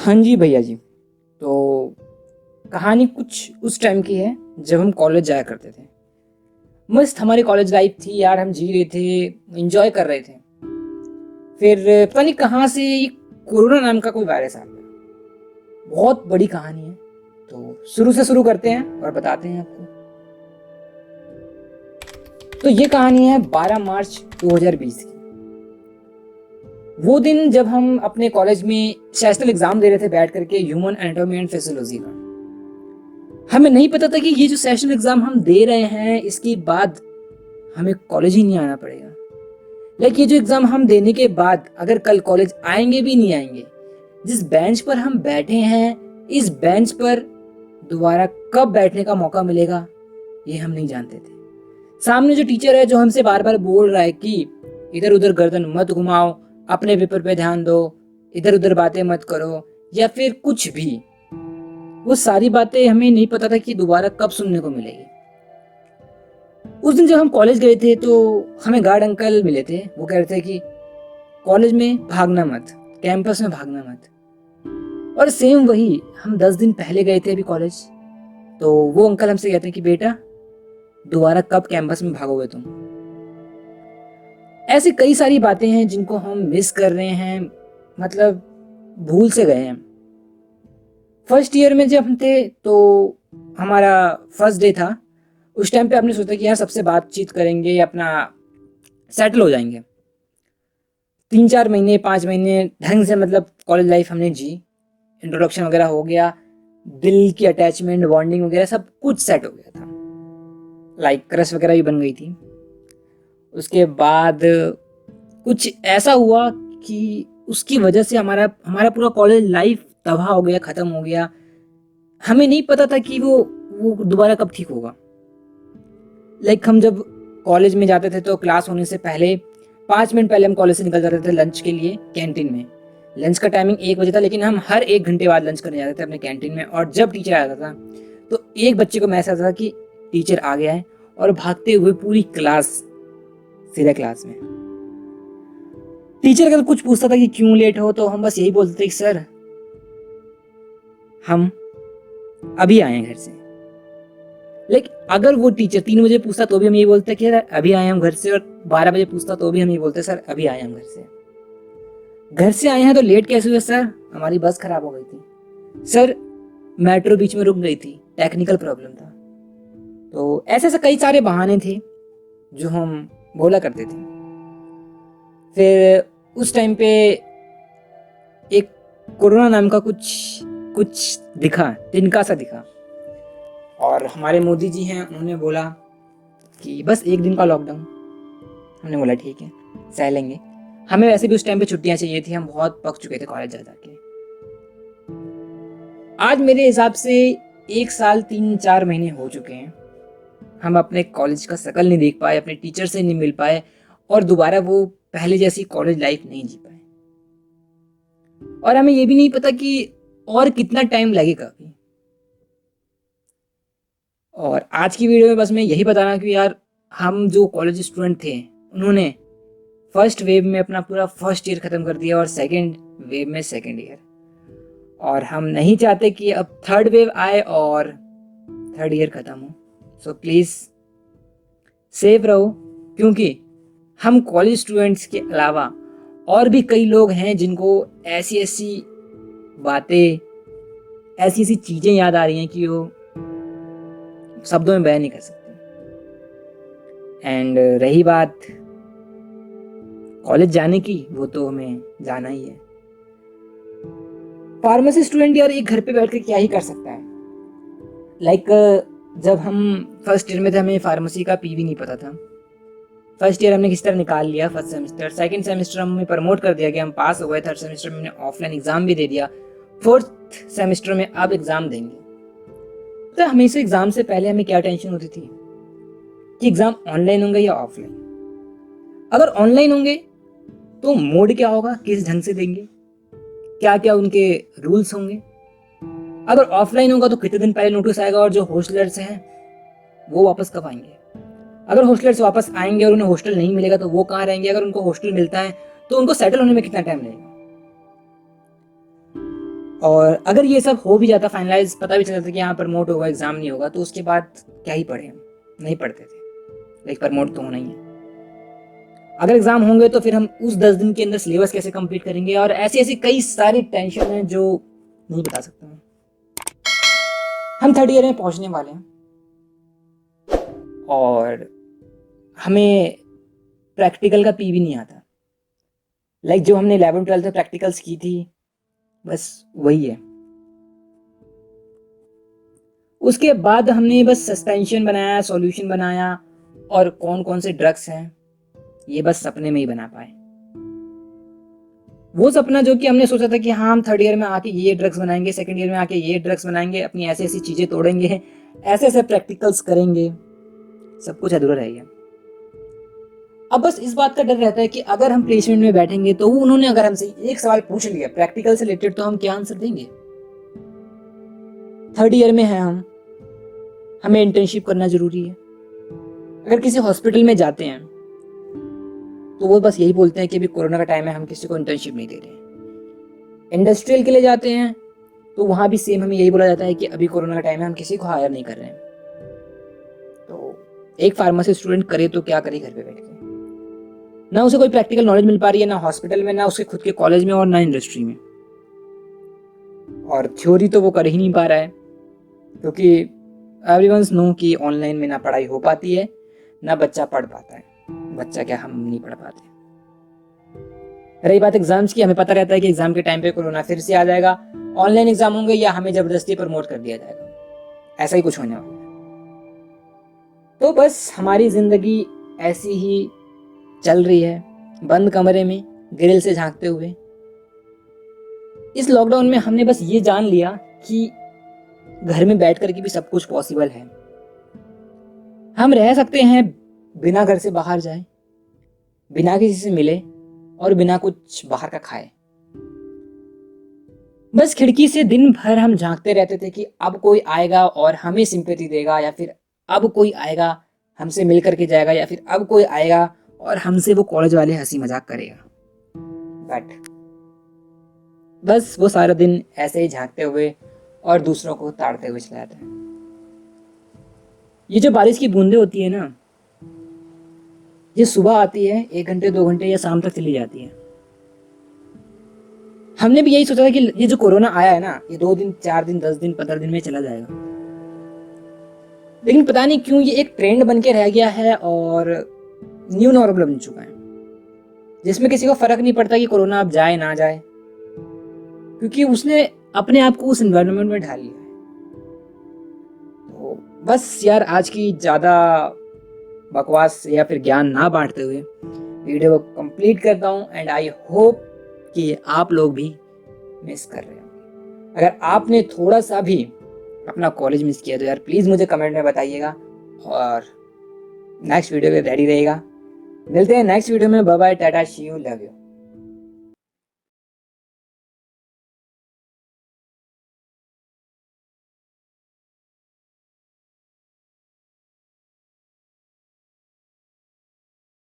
हाँ जी भैया जी। तो कहानी कुछ उस टाइम की है जब हम कॉलेज जाया करते थे। मस्त हमारी कॉलेज लाइफ थी यार, हम जी रहे थे, एंजॉय कर रहे थे। फिर पता नहीं कहाँ से ये कोरोना नाम का कोई वायरस आ गया। बहुत बड़ी कहानी है, तो शुरू से शुरू करते हैं और बताते हैं आपको। तो ये कहानी है 12 मार्च 2020 की। वो दिन जब हम अपने कॉलेज में सेशनल एग्जाम दे रहे थे बैठ करके, ह्यूमन एनाटॉमी एंड फिजियोलॉजी का। हमें नहीं पता था कि ये जो सेशनल एग्जाम हम दे रहे हैं इसके बाद हमें कॉलेज ही नहीं आना पड़ेगा। लाइक ये जो एग्जाम हम देने के बाद अगर कल कॉलेज आएंगे भी नहीं आएंगे, जिस बेंच पर हम बैठे हैं इस बेंच पर दोबारा कब बैठने का मौका मिलेगा ये हम नहीं जानते थे। सामने जो टीचर है जो हमसे बार बार बोल रहा है कि इधर उधर गर्दन मत घुमाओ, अपने पेपर पे ध्यान दो, इधर उधर बातें मत करो, या फिर कुछ भी, वो सारी बातें हमें नहीं पता था कि दोबारा कब सुनने को मिलेगी। उस दिन जब हम कॉलेज गए थे तो हमें गार्ड अंकल मिले थे। वो कह रहे थे कि कॉलेज में भागना मत, कैंपस में भागना मत। और सेम वही हम 10 दिन पहले गए थे अभी कॉलेज। तो वो अंकल हमसे कहते हैं कि बेटा दोबारा कब कैंपस में भागोगे तुम। ऐसी कई सारी बातें हैं जिनको हम मिस कर रहे हैं, मतलब भूल से गए हैं। फर्स्ट ईयर में जब हम थे तो हमारा फर्स्ट डे था। उस टाइम पे आपने सोचा कि यार सबसे बातचीत करेंगे, अपना सेटल हो जाएंगे। 3-4 महीने 5 महीने ढंग से मतलब कॉलेज लाइफ हमने जी, इंट्रोडक्शन वगैरह हो गया, दिल की अटैचमेंट बॉन्डिंग वगैरह सब कुछ सेट हो गया था। लाइक क्रश वगैरह भी बन गई थी। उसके बाद कुछ ऐसा हुआ कि उसकी वजह से हमारा हमारा पूरा कॉलेज लाइफ तबाह हो गया, ख़त्म हो गया। हमें नहीं पता था कि वो दोबारा कब ठीक होगा। लाइक हम जब कॉलेज में जाते थे तो क्लास होने से पहले 5 मिनट पहले हम कॉलेज से निकल जाते थे लंच के लिए कैंटीन में। लंच का टाइमिंग 1 बजे था, लेकिन हम हर 1 घंटे बाद लंच करने जाते थे अपने कैंटीन में। और जब टीचर आता था तो एक बच्चे को मैसेज आता था कि टीचर आ गया है, और भागते हुए पूरी क्लास सीधे क्लास में। टीचर अगर कुछ पूछता था कि क्यों लेट हो तो हम बस यही बोलते थे कि सर हम अभी आए हैं घर से। लेकिन अगर वो टीचर 3 बजे पूछता तो भी हम यही बोलते कि अभी आए हम घर से, और 12 बजे पूछता तो भी हम यही बोलते सर अभी आए हम घर से। घर से आए हैं तो लेट कैसे हुए सर? हमारी बस खराब हो गई थी सर, मेट्रो बीच में रुक गई थी, टेक्निकल प्रॉब्लम था। तो ऐसे ऐसे कई सारे बहाने थे जो हम बोला करते थे। फिर उस टाइम पे एक कोरोना नाम का कुछ दिखा, तिनका सा दिखा, और हमारे मोदी जी हैं, उन्होंने बोला कि बस 1 दिन का लॉकडाउन। हमने बोला ठीक है सह लेंगे। हमें वैसे भी उस टाइम पे छुट्टियां चाहिए थी, हम बहुत पक चुके थे कॉलेज जा जाके। आज मेरे हिसाब से 1 साल 3-4 महीने हो चुके हैं, हम अपने कॉलेज का शकल नहीं देख पाए, अपने टीचर से नहीं मिल पाए, और दोबारा वो पहले जैसी कॉलेज लाइफ नहीं जी पाए। और हमें ये भी नहीं पता कि और कितना टाइम लगेगा अभी। और आज की वीडियो में बस मैं यही बताना कि यार हम जो कॉलेज स्टूडेंट थे उन्होंने फर्स्ट वेव में अपना पूरा फर्स्ट ईयर खत्म कर दिया और सेकंड वेव में सेकंड ईयर। और हम नहीं चाहते कि अब थर्ड वेव आए और थर्ड ईयर खत्म हो। सो प्लीज़ सेफ रहो, क्योंकि हम कॉलेज स्टूडेंट्स के अलावा और भी कई लोग हैं जिनको ऐसी ऐसी बातें, ऐसी ऐसी चीज़ें याद आ रही हैं कि वो शब्दों में बयान नहीं कर सकते। एंड रही बात कॉलेज जाने की, वो तो हमें जाना ही है। फार्मेसी स्टूडेंट यार एक घर पे बैठ के क्या ही कर सकता है। लाइक जब हम फर्स्ट ईयर में थे हमें फार्मेसी का पी भी नहीं पता था। फर्स्ट ईयर हमने किस तरह निकाल लिया, फर्स्ट सेमेस्टर, सेकंड सेमेस्टर हमें प्रमोट कर दिया गया, हम पास हो गए। थर्ड सेमेस्टर में हमने ऑफलाइन एग्जाम भी दे दिया। फोर्थ सेमेस्टर में अब एग्जाम देंगे। तो हमेशा एग्जाम से पहले हमें क्या टेंशन होती थी कि एग्जाम ऑनलाइन होंगे या ऑफलाइन। अगर ऑनलाइन होंगे तो मोड क्या होगा, किस ढंग से देंगे, क्या क्या उनके रूल्स होंगे। अगर ऑफलाइन होगा तो कितने दिन पहले नोटिस आएगा, और जो हॉस्टलर्स हैं वो वापस कब आएंगे। अगर हॉस्टलर्स वापस आएंगे और उन्हें हॉस्टल नहीं मिलेगा तो वो कहाँ रहेंगे। अगर उनको हॉस्टल मिलता है तो उनको सेटल होने में कितना टाइम लगेगा। और अगर ये सब हो भी जाता फाइनलाइज, पता भी चल जाता कि यहाँ प्रमोट होगा, एग्जाम नहीं होगा, तो उसके बाद क्या ही पढ़े हम, नहीं पढ़ते थे, लाइक प्रमोट तो होना ही है। अगर एग्जाम होंगे तो फिर हम उस 10 दिन के अंदर सिलेबस कैसे कंप्लीट करेंगे, और ऐसी ऐसी कई सारी टेंशन है जो नहीं बता सकता मैं। हम 3rd ईयर में पहुंचने वाले हैं और हमें प्रैक्टिकल का पी भी नहीं आता, लाइक जो हमने 11th-12th में प्रैक्टिकल्स की थी बस वही है। उसके बाद हमने बस सस्पेंशन बनाया, सॉल्यूशन बनाया, और कौन कौन से ड्रग्स हैं ये बस सपने में ही बना पाए। वो सपना जो कि हमने सोचा था कि हाँ हम 3rd ईयर में आके ये ड्रग्स बनाएंगे, 2nd ईयर में आके ये ड्रग्स बनाएंगे, अपनी ऐसी ऐसी चीजें तोड़ेंगे, ऐसे ऐसे प्रैक्टिकल्स करेंगे, सब कुछ अधूरा रह गया। अब बस इस बात का डर रहता है कि अगर हम प्लेसमेंट में बैठेंगे तो उन्होंने अगर हमसे एक सवाल पूछ लिया प्रैक्टिकल से रिलेटेड, तो हम क्या आंसर देंगे। 3rd ईयर में है हम, हमें इंटर्नशिप करना जरूरी है। अगर किसी हॉस्पिटल में जाते हैं तो वो बस यही बोलते हैं कि अभी कोरोना का टाइम है, हम किसी को इंटर्नशिप नहीं दे रहे। इंडस्ट्रियल के लिए जाते हैं तो वहां भी सेम हमें यही बोला जाता है कि अभी कोरोना का टाइम है, हम किसी को हायर नहीं कर रहे हैं। तो एक फार्मेसी स्टूडेंट करे तो क्या करे घर पे बैठ के, ना उसे कोई प्रैक्टिकल नॉलेज मिल पा रही है, ना हॉस्पिटल में, ना उसके खुद के कॉलेज में, और ना इंडस्ट्री में। और थ्योरी तो वो कर ही नहीं पा रहा है, क्योंकि एवरीवन्स नो कि ऑनलाइन में ना पढ़ाई हो पाती है, ना बच्चा पढ़ पाता है। बच्चा क्या, हम नहीं पढ़ पाते। रही बात एग्जाम्स की, हमें पता रहता है कि एग्जाम के टाइम पे कोरोना फिर से आ जाएगा, ऑनलाइन एग्जाम होंगे या हमें जबरदस्ती प्रमोट कर दिया जाएगा, ऐसा ही कुछ होने वाला है। तो बस हमारी जिंदगी ऐसी ही चल रही है, बंद कमरे में ग्रिल से झांकते हुए। इस लॉकडाउन में हमने बस ये जान लिया कि घर में बैठ कर के भी सब कुछ पॉसिबल है। हम रह सकते हैं बिना घर से बाहर जाए, बिना किसी से मिले, और बिना कुछ बाहर का खाए। बस खिड़की से दिन भर हम झांकते रहते थे कि अब कोई आएगा और हमें सिंपैथी देगा, या फिर अब कोई आएगा हमसे मिल करके जाएगा, या फिर अब कोई आएगा और हमसे वो कॉलेज वाले हंसी मजाक करेगा। बट बस वो सारा दिन ऐसे ही झांकते हुए और दूसरों को ताड़ते हुए चला जाता है। ये जो बारिश की बूंदें होती है ना, ये सुबह आती है 1 घंटे 2 घंटे या शाम तक चली जाती है। हमने भी यही सोचा था कि ये जो कोरोना आया है ना, ये 2 दिन 4 दिन 10 दिन 15 दिन में चला जाएगा, लेकिन पता नहीं क्यों ये एक ट्रेंड बन के रह गया है और न्यू नॉर्मल बन चुका है, जिसमें किसी को फर्क नहीं पड़ता कि कोरोना अब जाए ना जाए, क्योंकि उसने अपने आप को उस एनवायरनमेंट में ढाल लिया है। तो बस यार, आज की ज्यादा बकवास या फिर ज्ञान ना बांटते हुए वीडियो को कंप्लीट करता हूँ, एंड आई होप कि आप लोग भी मिस कर रहे हो। अगर आपने थोड़ा सा भी अपना कॉलेज मिस किया तो यार प्लीज मुझे कमेंट में बताइएगा, और नेक्स्ट वीडियो के रेडी रहेगा। मिलते हैं नेक्स्ट वीडियो में। Bye bye, tata, see you, love you.